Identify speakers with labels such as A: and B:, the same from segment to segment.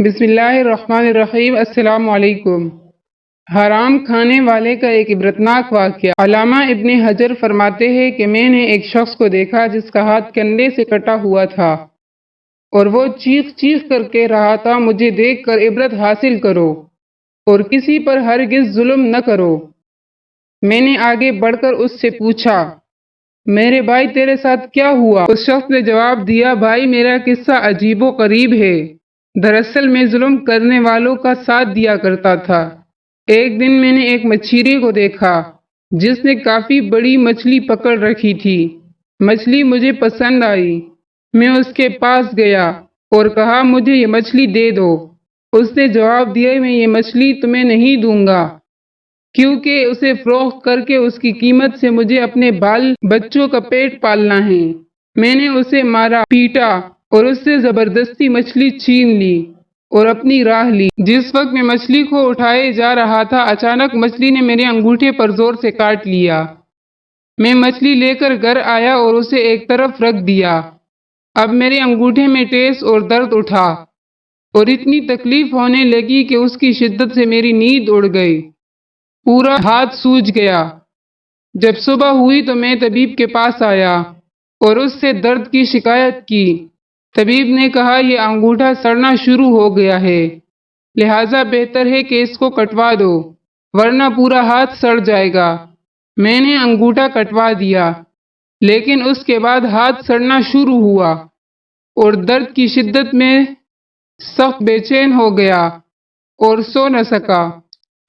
A: بسم اللہ الرحمن الرحیم۔ السلام علیکم۔ حرام کھانے والے کا ایک عبرتناک واقعہ۔ علامہ ابن حجر فرماتے ہیں کہ میں نے ایک شخص کو دیکھا جس کا ہاتھ کندھے سے کٹا ہوا تھا اور وہ چیخ چیخ کر کہہ رہا تھا، مجھے دیکھ کر عبرت حاصل کرو اور کسی پر ہرگز ظلم نہ کرو۔ میں نے آگے بڑھ کر اس سے پوچھا، میرے بھائی تیرے ساتھ کیا ہوا؟ اس شخص نے جواب دیا، بھائی میرا قصہ عجیب و غریب ہے۔ دراصل میں ظلم کرنے والوں کا ساتھ دیا کرتا تھا۔ ایک دن میں نے ایک مچھیرے کو دیکھا جس نے کافی بڑی مچھلی پکڑ رکھی تھی۔ مچھلی مجھے پسند آئی۔ میں اس کے پاس گیا اور کہا، مجھے یہ مچھلی دے دو۔ اس نے جواب دیا، میں یہ مچھلی تمہیں نہیں دوں گا کیونکہ اسے فروخت کر کے اس کی قیمت سے مجھے اپنے بال بچوں کا پیٹ پالنا ہے۔ میں نے اسے مارا پیٹا اور اس سے زبردستی مچھلی چھین لی اور اپنی راہ لی۔ جس وقت میں مچھلی کو اٹھائے جا رہا تھا، اچانک مچھلی نے میرے انگوٹھے پر زور سے کاٹ لیا۔ میں مچھلی لے کر گھر آیا اور اسے ایک طرف رکھ دیا۔ اب میرے انگوٹھے میں ٹیس اور درد اٹھا اور اتنی تکلیف ہونے لگی کہ اس کی شدت سے میری نیند اڑ گئی۔ پورا ہاتھ سوج گیا۔ جب صبح ہوئی تو میں طبیب کے پاس آیا اور اس سے درد کی شکایت کی۔ طبیب نے کہا، یہ انگوٹھا سڑنا شروع ہو گیا ہے، لہٰذا بہتر ہے کہ اس کو کٹوا دو ورنہ پورا ہاتھ سڑ جائے گا۔ میں نے انگوٹھا کٹوا دیا، لیکن اس کے بعد ہاتھ سڑنا شروع ہوا اور درد کی شدت میں سخت بے چین ہو گیا اور سو نہ سکا۔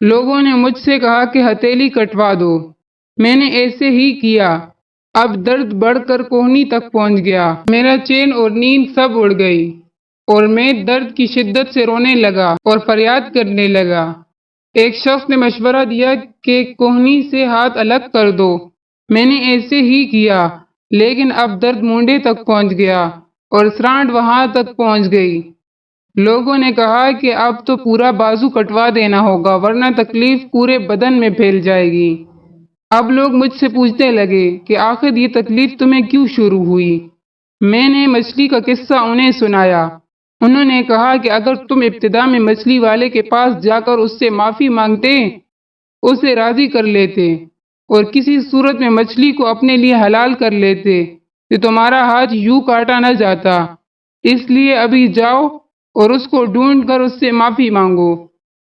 A: لوگوں نے مجھ سے کہا کہ ہتھیلی کٹوا دو۔ میں نے ایسے ہی کیا۔ اب درد بڑھ کر کہنی تک پہنچ گیا۔ میرا چین اور نیند سب اڑ گئی اور میں درد کی شدت سے رونے لگا اور فریاد کرنے لگا۔ ایک شخص نے مشورہ دیا کہ کہنی سے ہاتھ الگ کر دو۔ میں نے ایسے ہی کیا، لیکن اب درد مونڈے تک پہنچ گیا اور سرانٹ وہاں تک پہنچ گئی۔ لوگوں نے کہا کہ اب تو پورا بازو کٹوا دینا ہوگا ورنہ تکلیف پورے بدن میں پھیل جائے گی۔ اب لوگ مجھ سے پوچھنے لگے کہ آخر یہ تکلیف تمہیں کیوں شروع ہوئی؟ میں نے مچھلی کا قصہ انہیں سنایا۔ انہوں نے کہا کہ اگر تم ابتدا میں مچھلی والے کے پاس جا کر اس سے معافی مانگتے، اسے راضی کر لیتے اور کسی صورت میں مچھلی کو اپنے لیے حلال کر لیتے تو تمہارا ہاتھ یوں کاٹا نہ جاتا۔ اس لیے ابھی جاؤ اور اس کو ڈھونڈ کر اس سے معافی مانگو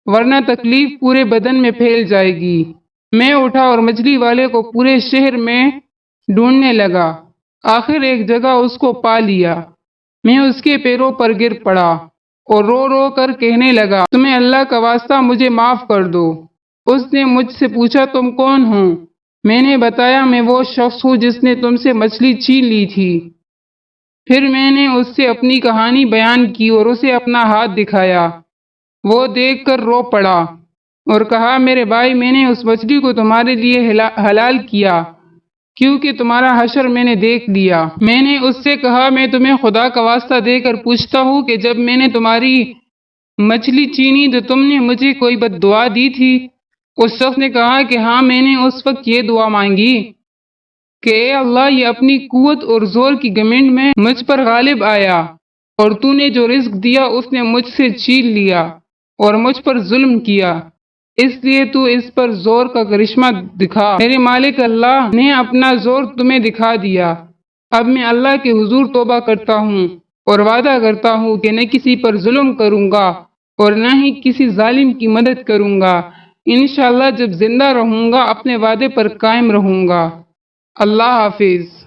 A: ورنہ تکلیف پورے بدن میں پھیل جائے گی۔ میں اٹھا اور مچھلی والے کو پورے شہر میں ڈھونڈنے لگا۔ آخر ایک جگہ اس کو پا لیا۔ میں اس کے پیروں پر گر پڑا اور رو رو کر کہنے لگا، تمہیں اللہ کا واسطہ مجھے معاف کر دو۔ اس نے مجھ سے پوچھا، تم کون ہو؟ میں نے بتایا، میں وہ شخص ہوں جس نے تم سے مچھلی چھین لی تھی۔ پھر میں نے اس سے اپنی کہانی بیان کی اور اسے اپنا ہاتھ دکھایا۔ وہ دیکھ کر رو پڑا اور کہا، میرے بھائی میں نے اس مچھلی کو تمہارے لیے حلال کیا کیونکہ تمہارا حشر میں نے دیکھ لیا۔ میں نے اس سے کہا، میں تمہیں خدا کا واسطہ دے کر پوچھتا ہوں کہ جب میں نے تمہاری مچھلی چینی تو تم نے مجھے کوئی بد دعا دی تھی؟ اس شخص نے کہا کہ ہاں، میں نے اس وقت یہ دعا مانگی کہ اے اللہ، یہ اپنی قوت اور زور کی گھمنڈ میں مجھ پر غالب آیا اور تو نے جو رزق دیا اس نے مجھ سے چھین لیا اور مجھ پر ظلم کیا، اس لیے تو اس پر زور کا کرشمہ دکھا۔ میرے مالک اللہ نے اپنا زور تمہیں دکھا دیا۔ اب میں اللہ کے حضور توبہ کرتا ہوں اور وعدہ کرتا ہوں کہ نہ کسی پر ظلم کروں گا اور نہ ہی کسی ظالم کی مدد کروں گا۔ انشاءاللہ جب زندہ رہوں گا اپنے وعدے پر قائم رہوں گا۔ اللہ حافظ۔